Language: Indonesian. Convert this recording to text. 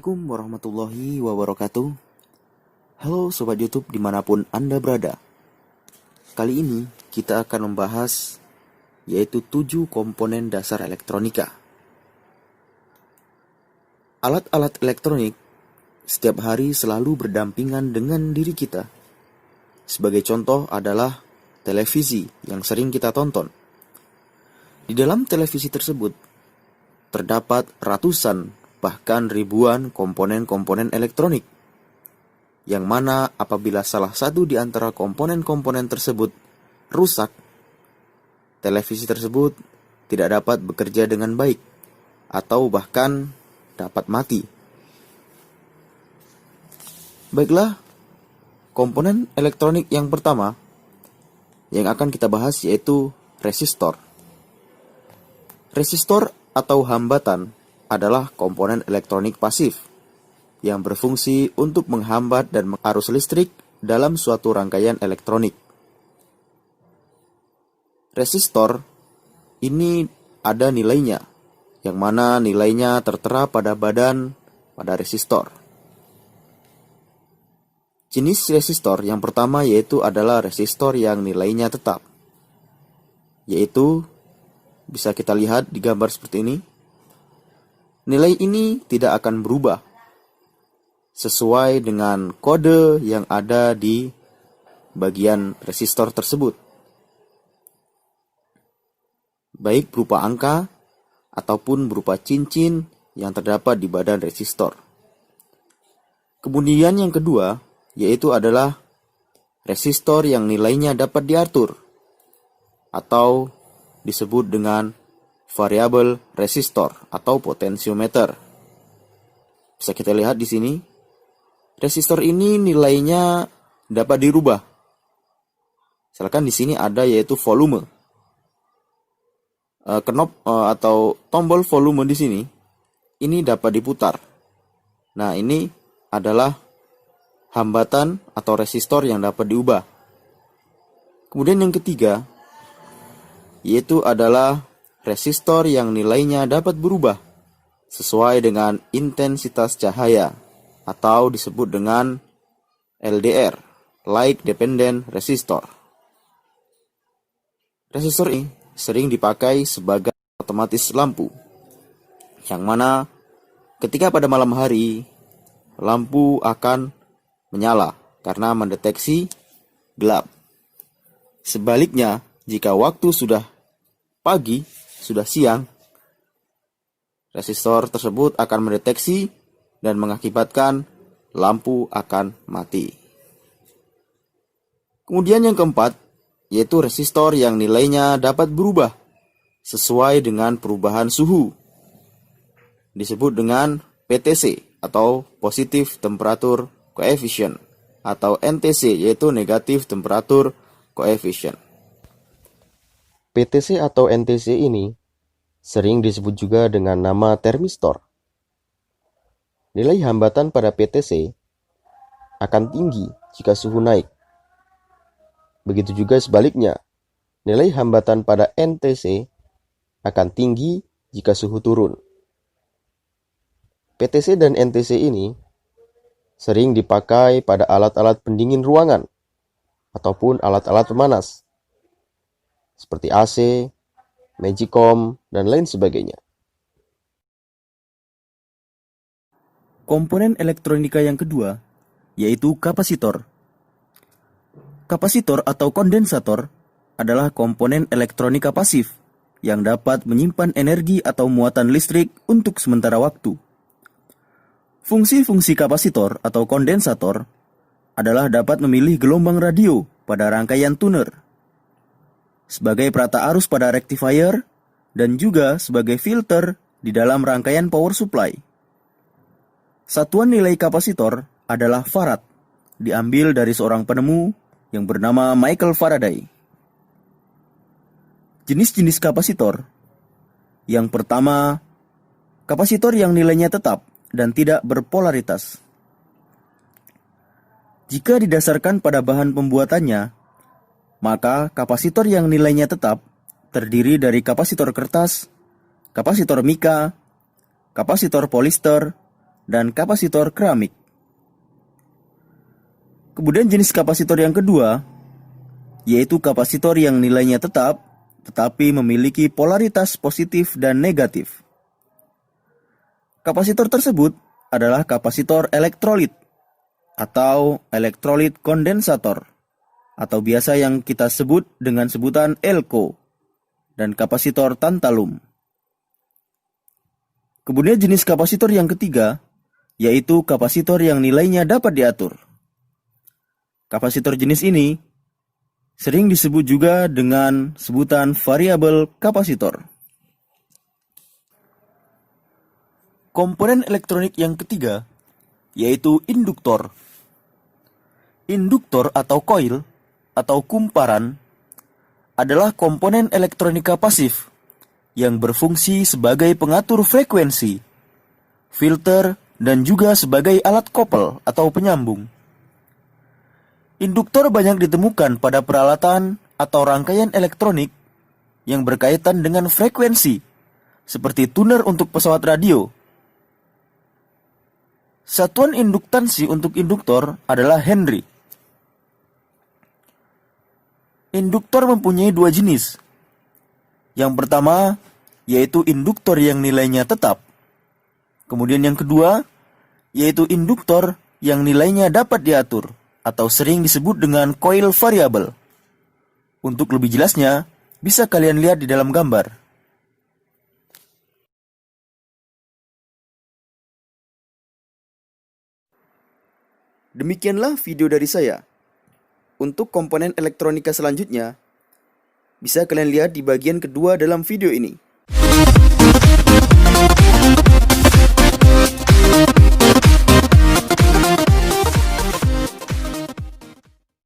Assalamualaikum warahmatullahi wabarakatuh. Halo Sobat YouTube dimanapun Anda berada. Kali ini kita akan membahas yaitu 7 komponen dasar elektronika. Alat-alat elektronik setiap hari selalu berdampingan dengan diri kita. Sebagai contoh adalah televisi yang sering kita tonton. Di dalam televisi tersebut terdapat ratusan bahkan ribuan komponen-komponen elektronik, yang mana apabila salah satu di antara komponen-komponen tersebut rusak, televisi tersebut tidak dapat bekerja dengan baik, atau bahkan dapat mati. Baiklah, komponen elektronik yang pertama yang akan kita bahas yaitu resistor. Resistor atau hambatan adalah komponen elektronik pasif yang berfungsi untuk menghambat dan mengarus listrik dalam suatu rangkaian elektronik. Resistor ini ada nilainya, yang mana nilainya tertera pada badan pada resistor. Jenis resistor yang pertama yaitu adalah resistor yang nilainya tetap, yaitu bisa kita lihat di gambar seperti ini. Nilai ini tidak akan berubah sesuai dengan kode yang ada di bagian resistor tersebut, baik berupa angka ataupun berupa cincin yang terdapat di badan resistor. Kemudian yang kedua yaitu adalah resistor yang nilainya dapat diatur atau disebut dengan variabel resistor atau potensiometer. Bisa kita lihat di sini, resistor ini nilainya dapat dirubah. Misalkan di sini ada yaitu volume. Knop atau tombol volume di sini ini dapat diputar. Nah, ini adalah hambatan atau resistor yang dapat diubah. Kemudian yang ketiga yaitu adalah resistor yang nilainya dapat berubah sesuai dengan intensitas cahaya atau disebut dengan LDR, Light Dependent Resistor. Resistor ini sering dipakai sebagai otomatis lampu, yang mana ketika pada malam hari lampu akan menyala karena mendeteksi gelap. Sebaliknya, jika waktu sudah pagi, sudah siang, resistor tersebut akan mendeteksi dan mengakibatkan lampu akan mati. Kemudian yang keempat, yaitu resistor yang nilainya dapat berubah sesuai dengan perubahan suhu. Disebut dengan PTC atau Positive Temperature Coefficient atau NTC yaitu Negative Temperature Coefficient. PTC atau NTC ini sering disebut juga dengan nama termistor. Nilai hambatan pada PTC akan tinggi jika suhu naik. Begitu juga sebaliknya, nilai hambatan pada NTC akan tinggi jika suhu turun. PTC dan NTC ini sering dipakai pada alat-alat pendingin ruangan ataupun alat-alat pemanas seperti AC, Magicom, dan lain sebagainya. Komponen elektronika yang kedua yaitu kapasitor. Kapasitor atau kondensator adalah komponen elektronika pasif yang dapat menyimpan energi atau muatan listrik untuk sementara waktu. Fungsi-fungsi kapasitor atau kondensator adalah dapat memilih gelombang radio pada rangkaian tuner, sebagai perata arus pada rectifier, dan juga sebagai filter di dalam rangkaian power supply. Satuan nilai kapasitor adalah farad, diambil dari seorang penemu yang bernama Michael Faraday. Jenis-jenis kapasitor. Yang pertama, kapasitor yang nilainya tetap dan tidak berpolaritas. Jika didasarkan pada bahan pembuatannya, maka kapasitor yang nilainya tetap terdiri dari kapasitor kertas, kapasitor mika, kapasitor polister, dan kapasitor keramik. Kemudian jenis kapasitor yang kedua, yaitu kapasitor yang nilainya tetap, tetapi memiliki polaritas positif dan negatif. Kapasitor tersebut adalah kapasitor elektrolit atau elektrolit kondensator, atau biasa yang kita sebut dengan sebutan elko, dan kapasitor tantalum. Kemudian jenis kapasitor yang ketiga, yaitu kapasitor yang nilainya dapat diatur. Kapasitor jenis ini sering disebut juga dengan sebutan variabel kapasitor. Komponen elektronik yang ketiga, yaitu induktor. Induktor atau koil atau kumparan adalah komponen elektronika pasif yang berfungsi sebagai pengatur frekuensi, filter, dan juga sebagai alat kopel atau penyambung. Induktor banyak ditemukan pada peralatan atau rangkaian elektronik yang berkaitan dengan frekuensi, seperti tuner untuk pesawat radio. Satuan induktansi untuk induktor adalah Henry. Induktor mempunyai dua jenis. Yang pertama, yaitu induktor yang nilainya tetap. Kemudian yang kedua, yaitu induktor yang nilainya dapat diatur, atau sering disebut dengan coil variable. Untuk lebih jelasnya, bisa kalian lihat di dalam gambar. Demikianlah video dari saya. Untuk komponen elektronika selanjutnya, bisa kalian lihat di bagian kedua dalam video ini.